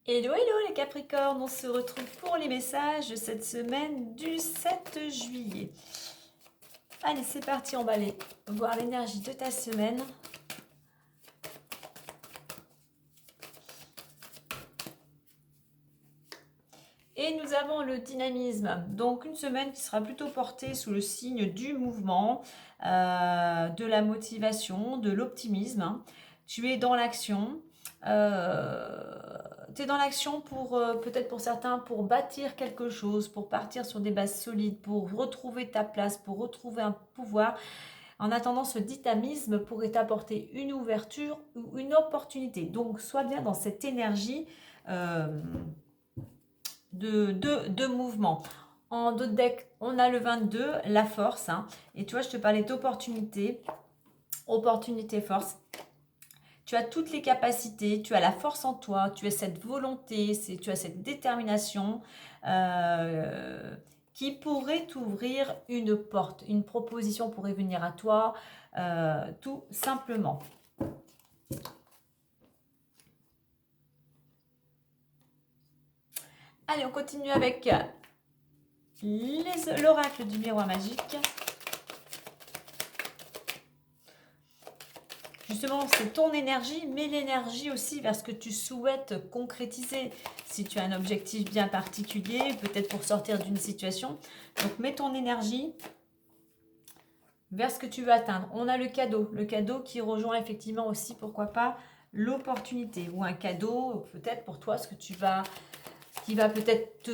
Hello, hello les Capricornes, on se retrouve pour les messages de cette semaine du 7 juillet. Allez, c'est parti, on va aller voir l'énergie de ta semaine. Et nous avons le dynamisme, donc une semaine qui sera plutôt portée sous le signe du mouvement, de la motivation, de l'optimisme. Tu es dans l'action. Tu es dans l'action pour, peut-être pour certains, pour bâtir quelque chose, pour partir sur des bases solides, pour retrouver ta place, pour retrouver un pouvoir. En attendant, ce dynamisme pourrait t'apporter une ouverture ou une opportunité. Donc, sois bien dans cette énergie de mouvement. En d'autres decks, on a le 22, la force. Et tu vois, je te parlais d'opportunité, opportunité, force. Tu as toutes les capacités, tu as la force en toi, tu as cette volonté, tu as cette détermination qui pourrait t'ouvrir une porte. Une proposition pourrait venir à toi, tout simplement. Allez, on continue avec l'oracle du miroir magique. Justement, c'est ton énergie, mais l'énergie aussi vers ce que tu souhaites concrétiser. Si tu as un objectif bien particulier, peut-être pour sortir d'une situation. Donc, mets ton énergie vers ce que tu veux atteindre. On a le cadeau qui rejoint effectivement aussi, pourquoi pas, l'opportunité. Ou un cadeau, peut-être pour toi, ce qui va peut-être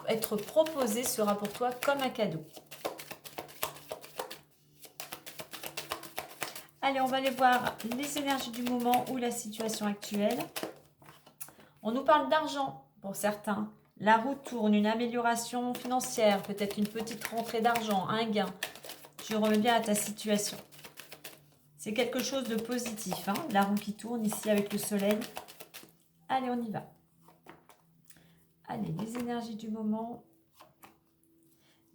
être proposé sera pour toi comme un cadeau. Allez, on va aller voir les énergies du moment ou la situation actuelle. On nous parle d'argent pour certains. La roue tourne, une amélioration financière, peut-être une petite rentrée d'argent, un gain. Tu remets bien à ta situation. C'est quelque chose de positif, hein, la roue qui tourne ici avec le soleil. Allez, on y va. Allez, les énergies du moment.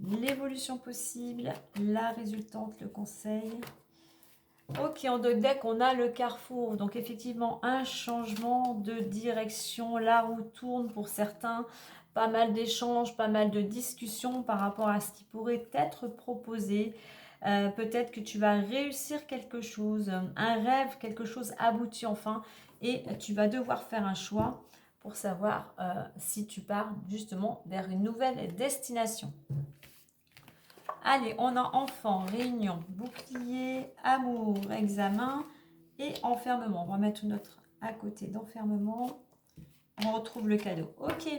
L'évolution possible, la résultante, le conseil. Ok, en deux decks, on a le carrefour. Donc, effectivement, un changement de direction. La roue tourne pour certains. Pas mal d'échanges, pas mal de discussions par rapport à ce qui pourrait être proposé. Peut-être que tu vas réussir quelque chose, un rêve, quelque chose aboutit enfin. Et tu vas devoir faire un choix pour savoir si tu pars justement vers une nouvelle destination. Allez, on a enfant, réunion, bouclier, amour, examen et enfermement. On va mettre notre à côté d'enfermement. On retrouve le cadeau. Ok.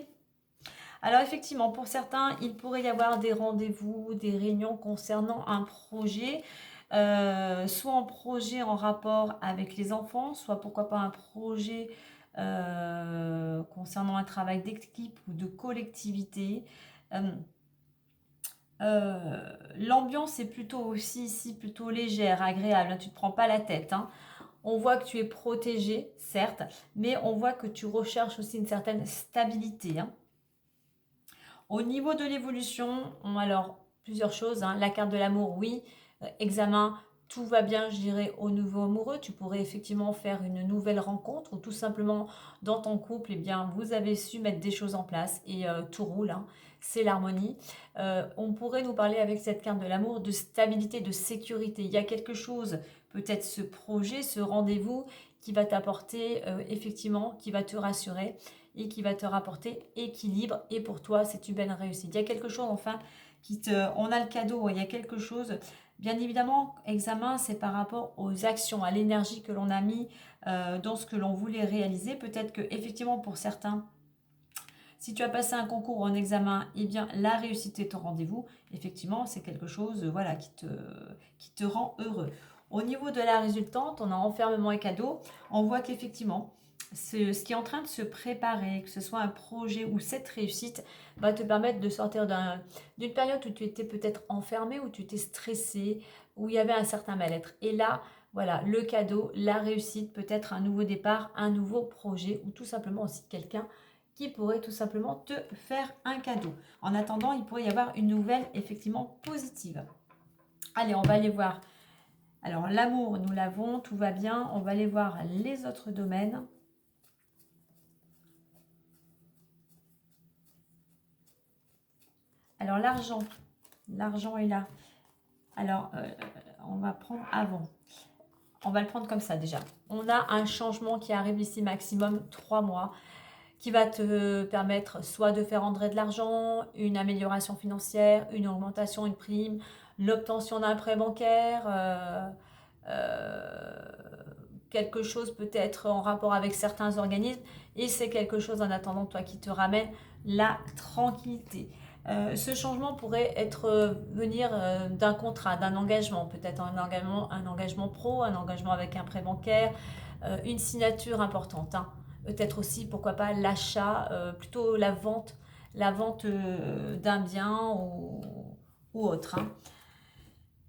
Alors effectivement, pour certains, il pourrait y avoir des rendez-vous, des réunions concernant un projet. Soit un projet en rapport avec les enfants, soit pourquoi pas un projet concernant un travail d'équipe ou de collectivité. L'ambiance est plutôt aussi ici, plutôt légère, agréable, hein, tu ne te prends pas la tête. Hein. On voit que tu es protégé, certes, mais on voit que tu recherches aussi une certaine stabilité. Hein. Au niveau de l'évolution, alors plusieurs choses. Hein. La carte de l'amour, oui. Examen, tout va bien, je dirais, au nouveau amoureux. Tu pourrais effectivement faire une nouvelle rencontre ou tout simplement dans ton couple, eh bien, vous avez su mettre des choses en place et tout roule. Hein. C'est l'harmonie. On pourrait nous parler avec cette carte de l'amour de stabilité, de sécurité. Il y a quelque chose, peut-être ce projet, ce rendez-vous qui va t'apporter effectivement, qui va te rassurer et qui va te rapporter équilibre. Et pour toi, c'est une belle réussite. Il y a quelque chose, enfin, on a le cadeau, il y a quelque chose. Bien évidemment, examen, c'est par rapport aux actions, à l'énergie que l'on a mis dans ce que l'on voulait réaliser. Peut-être que effectivement, pour certains, si tu as passé un concours ou un examen, eh bien, la réussite est au rendez-vous. Effectivement, c'est quelque chose voilà, qui te rend heureux. Au niveau de la résultante, on a enfermement et cadeau. On voit qu'effectivement, ce qui est en train de se préparer, que ce soit un projet ou cette réussite, va te permettre de sortir d'une période où tu étais peut-être enfermé, où tu étais stressé, où il y avait un certain mal-être. Et là, voilà, le cadeau, la réussite, peut-être un nouveau départ, un nouveau projet, ou tout simplement aussi quelqu'un qui pourrait tout simplement te faire un cadeau. En attendant, il pourrait y avoir une nouvelle effectivement positive. Allez, on va aller voir. Alors, l'amour, nous l'avons, tout va bien. On va aller voir les autres domaines. Alors, l'argent est là. Alors, on va prendre avant. On va le prendre comme ça déjà. On a un changement qui arrive ici maximum 3 mois qui va te permettre soit de faire entrer de l'argent, une amélioration financière, une augmentation, une prime, l'obtention d'un prêt bancaire, quelque chose peut-être en rapport avec certains organismes, et c'est quelque chose en attendant toi qui te ramène la tranquillité. Ce changement pourrait venir d'un contrat, d'un engagement, peut-être un engagement pro, un engagement avec un prêt bancaire, une signature importante, hein. Peut-être aussi, pourquoi pas, l'achat, plutôt la vente d'un bien ou autre, hein.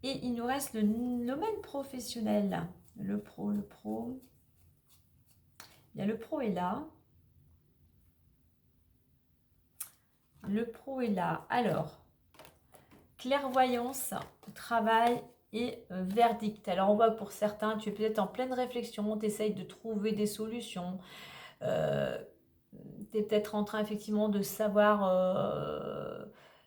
Et il nous reste le domaine professionnel. Le pro. Bien, le pro est là. Le pro est là. Alors, clairvoyance, travail et verdict. Alors, on voit que pour certains, tu es peut-être en pleine réflexion, tu essayes de trouver des solutions. Tu es peut-être en train effectivement de savoir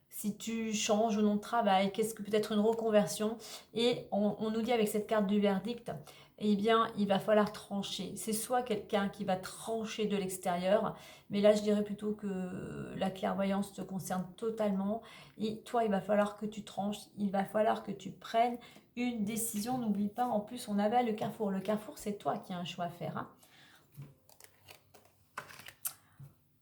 si tu changes ou non de travail, qu'est-ce que peut-être une reconversion. Et on nous dit avec cette carte du verdict, eh bien, il va falloir trancher. C'est soit quelqu'un qui va trancher de l'extérieur, mais là, je dirais plutôt que la clairvoyance te concerne totalement. Et toi, il va falloir que tu tranches, il va falloir que tu prennes une décision. N'oublie pas, en plus, on avait le carrefour. Le carrefour, c'est toi qui as un choix à faire, hein.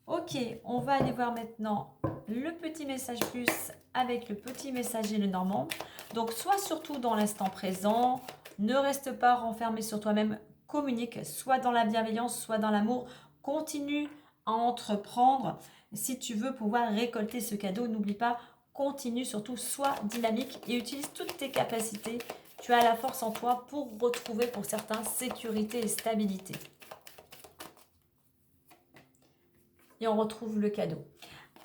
Ok, on va aller voir maintenant le petit message plus avec le petit messager le normand. Donc, sois surtout dans l'instant présent, ne reste pas renfermé sur toi-même, communique, soit dans la bienveillance, soit dans l'amour. Continue à entreprendre si tu veux pouvoir récolter ce cadeau. N'oublie pas, continue surtout, sois dynamique et utilise toutes tes capacités. Tu as la force en toi pour retrouver pour certains sécurité et stabilité. Et on retrouve le cadeau.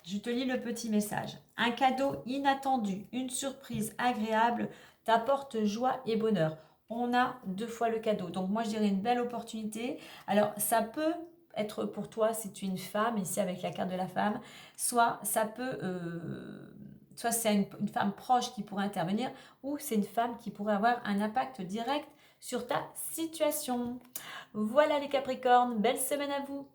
Je te lis le petit message. Un cadeau inattendu, une surprise agréable t'apporte joie et bonheur. On a 2 fois le cadeau. Donc moi, je dirais une belle opportunité. Alors, ça peut être pour toi si tu es une femme, ici avec la carte de la femme, soit ça peut... soit c'est une femme proche qui pourrait intervenir, ou c'est une femme qui pourrait avoir un impact direct sur ta situation. Voilà les Capricornes, belle semaine à vous!